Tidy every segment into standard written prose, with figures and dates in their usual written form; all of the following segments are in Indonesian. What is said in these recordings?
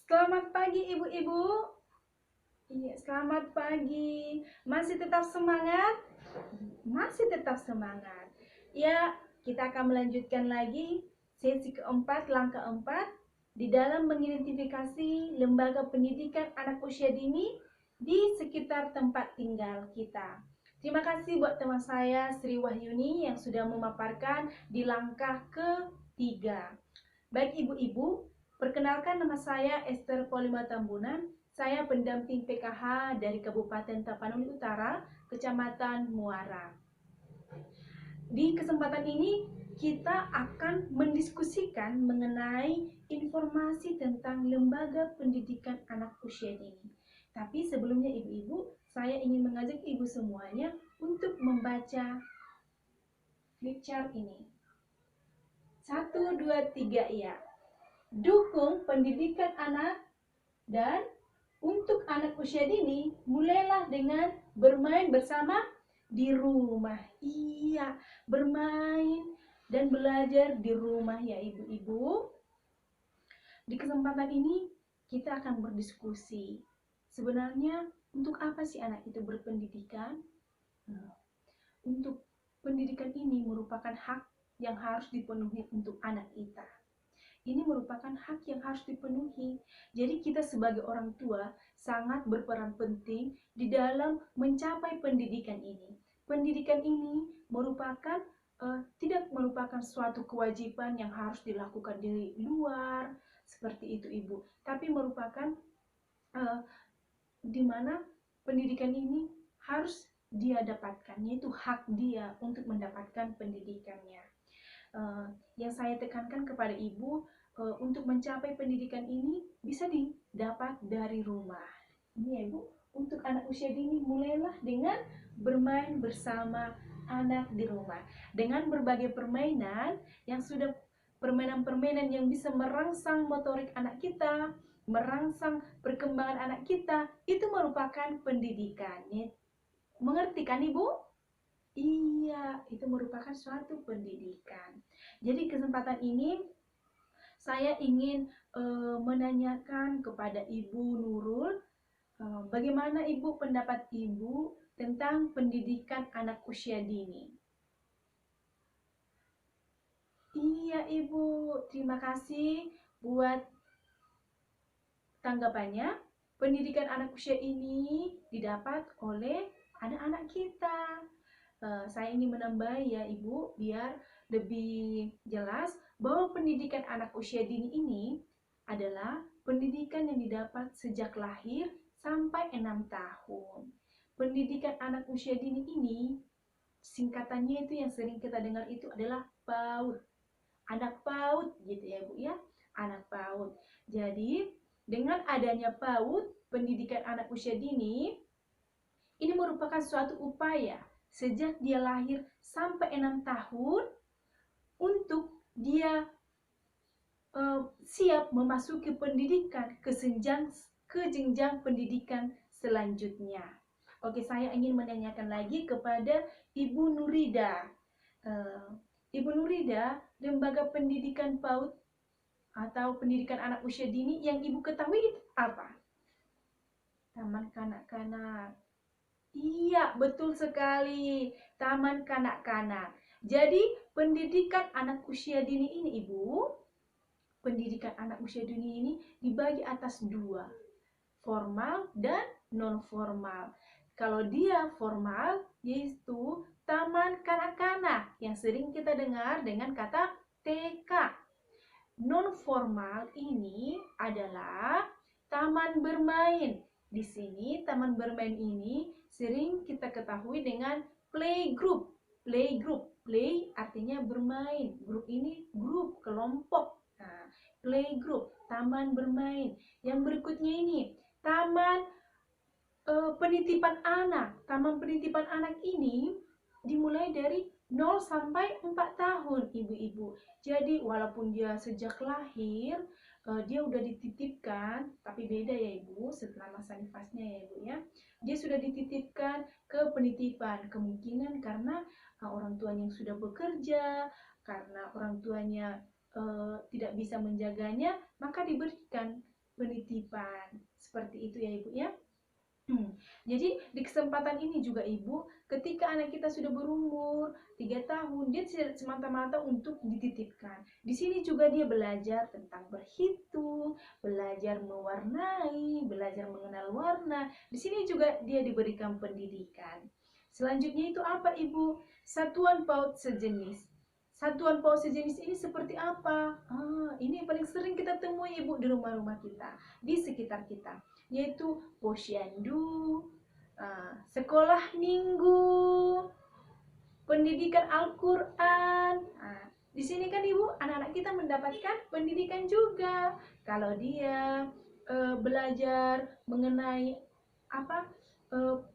Selamat pagi ibu-ibu. Iya, selamat pagi. Masih tetap semangat? Masih tetap semangat. Ya, kita akan melanjutkan lagi sesi keempat, langkah 4 di dalam mengidentifikasi lembaga pendidikan anak usia dini di sekitar tempat tinggal kita. Terima kasih buat teman saya Sri Wahyuni yang sudah memaparkan di langkah ketiga. Baik ibu-ibu, perkenalkan nama saya Esther Polima Tambunan. Saya pendamping PKH dari Kabupaten Tapanuli Utara, Kecamatan Muara. Di kesempatan ini kita akan mendiskusikan mengenai informasi tentang lembaga pendidikan anak usia dini. Tapi sebelumnya ibu-ibu, saya ingin mengajak ibu semuanya untuk membaca flip chart ini. 1, 2, 3 ya. Dukung pendidikan anak dan untuk anak usia dini, mulailah dengan bermain bersama di rumah. Iya, bermain dan belajar di rumah ya ibu-ibu. Di kesempatan ini kita akan berdiskusi. Sebenarnya untuk apa sih anak itu berpendidikan? Untuk pendidikan ini merupakan hak yang harus dipenuhi untuk anak kita. Ini merupakan hak yang harus dipenuhi. Jadi kita sebagai orang tua sangat berperan penting di dalam mencapai pendidikan ini. Pendidikan ini merupakan tidak merupakan suatu kewajiban yang harus dilakukan di luar seperti itu ibu, tapi merupakan uh, di mana pendidikan ini harus dia dapatkan, yaitu hak dia untuk mendapatkan pendidikannya. Yang saya tekankan kepada ibu, untuk mencapai pendidikan ini bisa didapat dari rumah. Ini ya ibu, untuk anak usia dini mulailah dengan bermain bersama anak di rumah dengan berbagai permainan yang sudah permainan-permainan yang bisa merangsang motorik anak kita, merangsang perkembangan anak kita, itu merupakan pendidikan. Mengerti kan ibu? Iya, itu merupakan suatu pendidikan. Jadi kesempatan ini saya ingin menanyakan kepada Ibu Nurul, bagaimana Ibu pendapat Ibu tentang pendidikan anak usia dini? Iya Ibu, terima kasih buat tanggapannya. Pendidikan anak usia ini didapat oleh anak-anak kita. Saya ingin menambah ya Ibu, biar lebih jelas bahwa pendidikan anak usia dini ini adalah pendidikan yang didapat sejak lahir sampai 6 tahun. Pendidikan anak usia dini ini, singkatannya itu yang sering kita dengar itu adalah PAUD. Anak PAUD gitu ya Bu ya, anak PAUD. Jadi dengan adanya PAUD, pendidikan anak usia dini, ini merupakan suatu upaya sejak dia lahir sampai 6 tahun untuk dia siap memasuki pendidikan ke jenjang pendidikan selanjutnya. Oke, saya ingin menanyakan lagi kepada Ibu Nurida. Ibu Nurida, lembaga pendidikan PAUD atau pendidikan anak usia dini yang Ibu ketahui itu apa? Taman kanak-kanak. Iya, betul sekali. Taman kanak-kanak. Jadi, pendidikan anak usia dini ini, Ibu, pendidikan anak usia dini ini dibagi atas dua, formal dan non-formal. Kalau dia formal, yaitu taman kanak-kanak yang sering kita dengar dengan kata TK. Non-formal ini adalah taman bermain. Di sini taman bermain ini sering kita ketahui dengan playgroup. Playgroup, play artinya bermain. Grup ini grup, kelompok. Nah, playgroup, taman bermain. Yang berikutnya ini, taman penitipan anak. Taman penitipan anak ini dimulai dari 0 sampai 4 tahun ibu-ibu. Jadi walaupun dia sejak lahir dia udah dititipkan, tapi beda ya ibu setelah masa nifasnya ya ibu ya. Dia sudah dititipkan ke penitipan, kemungkinan karena orang tuanya yang sudah bekerja, karena orang tuanya tidak bisa menjaganya, maka diberikan penitipan. Seperti itu ya Ibu ya. Jadi di kesempatan ini juga Ibu, ketika anak kita sudah berumur 3 tahun, dia tidak semata-mata untuk dititipkan. Di sini juga dia belajar tentang berhitung, belajar mewarnai, belajar mengenal warna. Di sini juga dia diberikan pendidikan. Selanjutnya itu apa Ibu? Satuan paut sejenis. Satuan paut sejenis ini seperti apa? Ini yang paling sering kita temui Ibu di rumah-rumah kita, di sekitar kita, yaitu posyandu, sekolah minggu, pendidikan Al-Quran. Di sini kan Ibu, anak-anak kita mendapatkan pendidikan juga. Kalau dia belajar mengenai apa,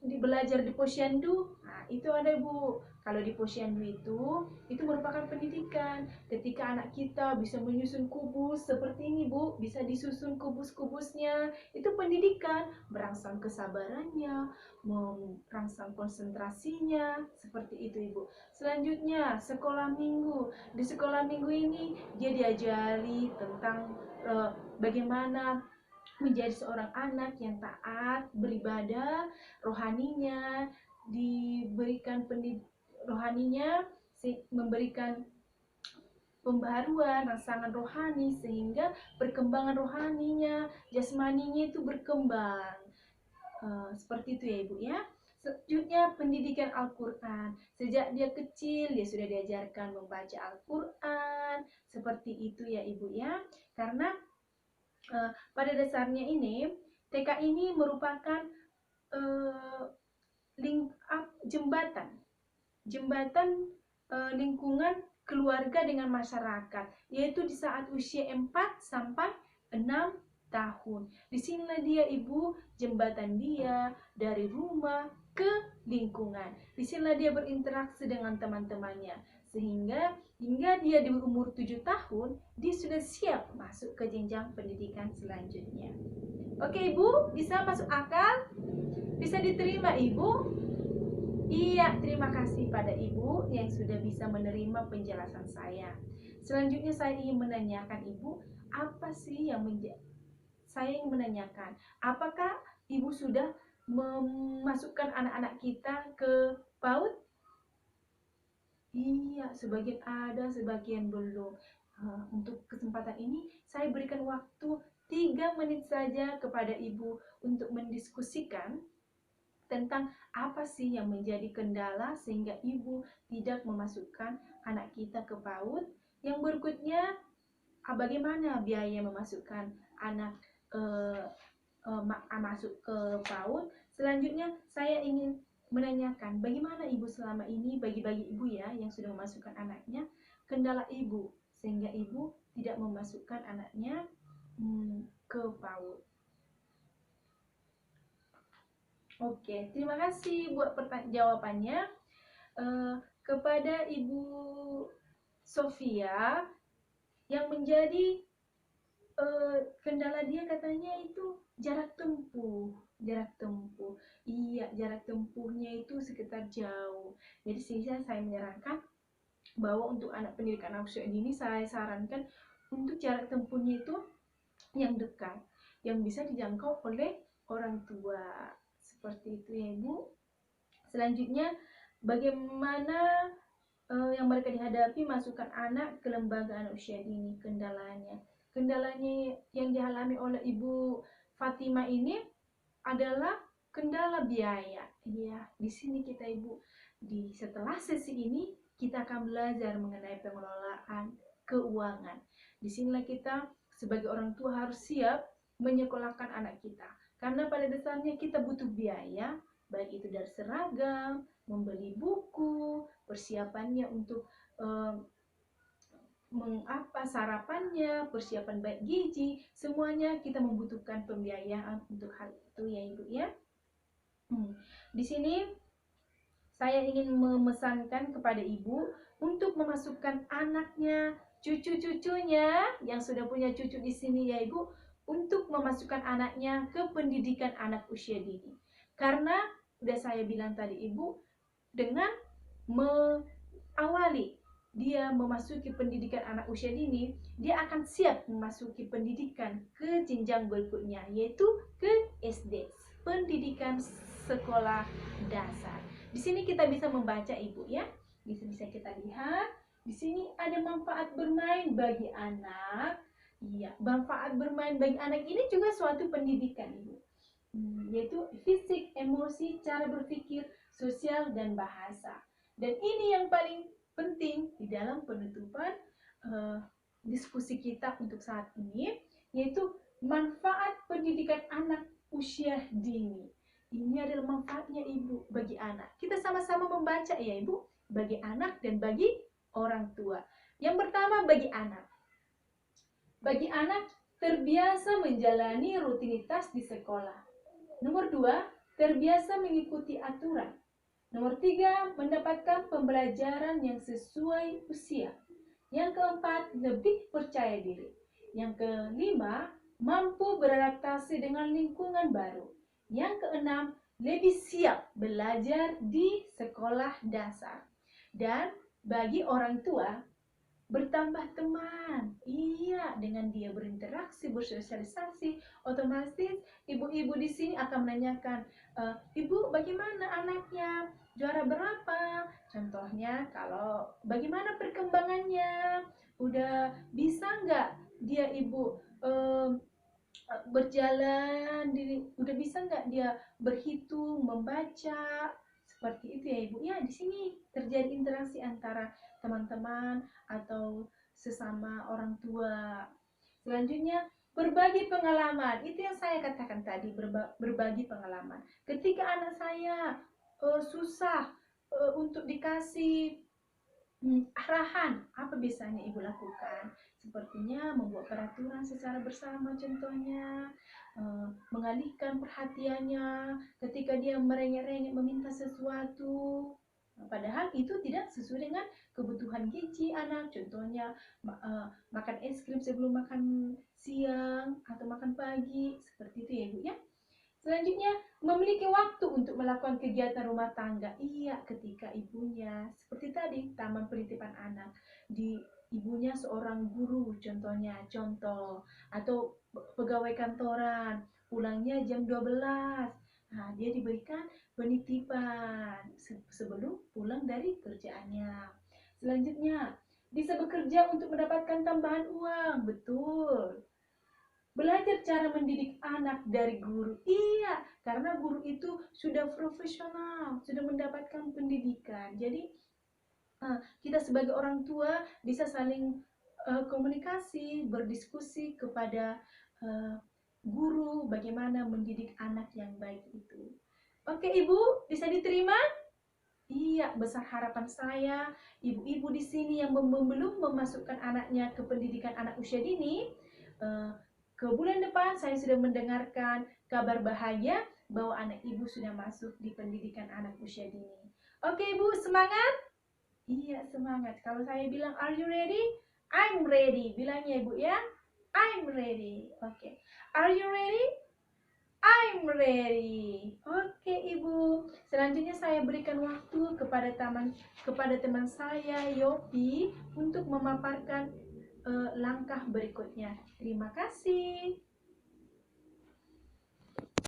belajar di posyandu, itu ada Ibu. Kalau di posyandu itu merupakan pendidikan. Ketika anak kita bisa menyusun kubus seperti ini Bu, bisa disusun kubus-kubusnya, itu pendidikan. Merangsang kesabarannya, merangsang konsentrasinya, seperti itu Ibu. Selanjutnya, sekolah minggu. Di sekolah minggu ini dia diajari tentang bagaimana menjadi seorang anak yang taat, beribadah, rohaninya diberikan rohaninya memberikan pembaharuan, rangsangan rohani, sehingga perkembangan rohaninya, jasmaninya itu berkembang. Seperti itu ya Ibu ya. Selanjutnya pendidikan Al-Quran. Sejak dia kecil dia sudah diajarkan membaca Al-Quran. Seperti itu ya Ibu ya. Karena pada dasarnya ini TK ini merupakan jembatan lingkungan keluarga dengan masyarakat, yaitu di saat usia 4 sampai 6 tahun. Disinilah dia Ibu, jembatan dia dari rumah ke lingkungan. Disinilah dia berinteraksi dengan teman-temannya, sehingga hingga dia di umur 7 tahun dia sudah siap masuk ke jenjang pendidikan selanjutnya. Oke Ibu, bisa masuk akal? Bisa diterima Ibu? Iya, terima kasih pada Ibu yang sudah bisa menerima penjelasan saya. Selanjutnya saya ingin menanyakan Ibu, apa sih yang saya ingin menanyakan, apakah Ibu sudah memasukkan anak-anak kita ke PAUD? Iya, sebagian ada, sebagian belum. Untuk kesempatan ini, saya berikan waktu 3 menit saja kepada Ibu untuk mendiskusikan tentang apa sih yang menjadi kendala sehingga ibu tidak memasukkan anak kita ke PAUD. Yang berikutnya, bagaimana biaya memasukkan anak masuk ke PAUD. Selanjutnya saya ingin menanyakan bagaimana ibu selama ini, bagi-bagi ibu ya yang sudah memasukkan anaknya, kendala ibu sehingga ibu tidak memasukkan anaknya ke PAUD. Oke, terima kasih buat jawabannya. Kepada Ibu Sofia, yang menjadi kendala dia katanya itu jarak tempuh. Jarak tempuh. Iya, jarak tempuhnya itu sekitar jauh. Jadi sehingga saya menyarankan bahwa untuk anak pendidikan anak usia dini saya sarankan untuk jarak tempuhnya itu yang dekat, yang bisa dijangkau oleh orang tua. Seperti itu ya Ibu. Selanjutnya, bagaimana yang mereka dihadapi masukkan anak ke lembaga anak usia dini, kendalanya. Kendalanya yang dialami oleh Ibu Fatima ini adalah kendala biaya. Ya, di sini kita Ibu, setelah sesi ini kita akan belajar mengenai pengelolaan keuangan. Disinilah kita sebagai orang tua harus siap menyekolahkan anak kita. Karena pada dasarnya kita butuh biaya, baik itu dari seragam, membeli buku, persiapannya untuk sarapannya, persiapan baik gizi, semuanya kita membutuhkan pembiayaan untuk hal itu ya Ibu ya. Di sini saya ingin memesankan kepada Ibu untuk memasukkan anaknya, cucu-cucunya yang sudah punya cucu di sini ya Ibu, untuk memasukkan anaknya ke pendidikan anak usia dini. Karena sudah saya bilang tadi Ibu, dengan mengawali dia memasuki pendidikan anak usia dini, dia akan siap memasuki pendidikan ke jenjang berikutnya, yaitu ke SD, pendidikan sekolah dasar. Di sini kita bisa membaca Ibu ya. Bisa kita lihat di sini ada manfaat bermain bagi anak. Iya, manfaat bermain bagi anak ini juga suatu pendidikan Ibu. Yaitu fisik, emosi, cara berpikir, sosial, dan bahasa. Dan ini yang paling penting di dalam penutupan diskusi kita untuk saat ini, yaitu manfaat pendidikan anak usia dini. Ini adalah manfaatnya Ibu bagi anak. Kita sama-sama membaca ya Ibu, bagi anak dan bagi orang tua. Yang pertama bagi anak. Bagi anak terbiasa menjalani rutinitas di sekolah. Nomor 2, terbiasa mengikuti aturan. Nomor 3, mendapatkan pembelajaran yang sesuai usia. Yang keempat, lebih percaya diri. Yang kelima, mampu beradaptasi dengan lingkungan baru. Yang keenam, lebih siap belajar di sekolah dasar. Dan bagi orang tua, bertambah teman. Iya, dengan dia berinteraksi, bersosialisasi, otomatis ibu-ibu di sini akan menanyakan, Ibu bagaimana anaknya? Juara berapa? Contohnya, kalau bagaimana perkembangannya? Udah bisa nggak dia Ibu berjalan, udah bisa nggak dia berhitung, membaca? Seperti itu ya Ibu. Ya, di sini terjadi interaksi antara teman-teman atau sesama orang tua. Selanjutnya, berbagi pengalaman. Itu yang saya katakan tadi, berbagi pengalaman. Ketika anak saya susah untuk dikasih arahan, apa biasanya Ibu lakukan? Sepertinya membuat peraturan secara bersama, contohnya mengalihkan perhatiannya ketika dia merengek-rengek meminta sesuatu. Padahal itu tidak sesuai dengan kebutuhan gizi anak. Contohnya makan es krim sebelum makan siang atau makan pagi, seperti itu ya Ibu ya. Selanjutnya, memiliki waktu untuk melakukan kegiatan rumah tangga. Iya, ketika ibunya, seperti tadi, taman penitipan anak, di ibunya seorang guru, contoh, atau pegawai kantoran, pulangnya jam 12. Nah, dia diberikan penitipan sebelum pulang dari kerjaannya. Selanjutnya, bisa bekerja untuk mendapatkan tambahan uang. Betul. Belajar cara mendidik anak dari guru. Iya, karena guru itu sudah profesional, sudah mendapatkan pendidikan. Jadi kita sebagai orang tua bisa saling komunikasi, berdiskusi kepada guru bagaimana mendidik anak yang baik itu. Oke Ibu, bisa diterima? Iya, besar harapan saya, ibu-ibu di sini yang belum memasukkan anaknya ke pendidikan anak usia dini, ke bulan depan saya sudah mendengarkan kabar bahagia bahwa anak ibu sudah masuk di pendidikan anak usia dini. Oke Ibu, semangat? Iya, semangat. Kalau saya bilang, are you ready? I'm ready. Bilangnya Ibu ya. I'm ready. Oke. Are you ready? I'm ready. Oke, Ibu. Selanjutnya saya berikan waktu kepada teman saya Yopi untuk memaparkan langkah berikutnya. Terima kasih.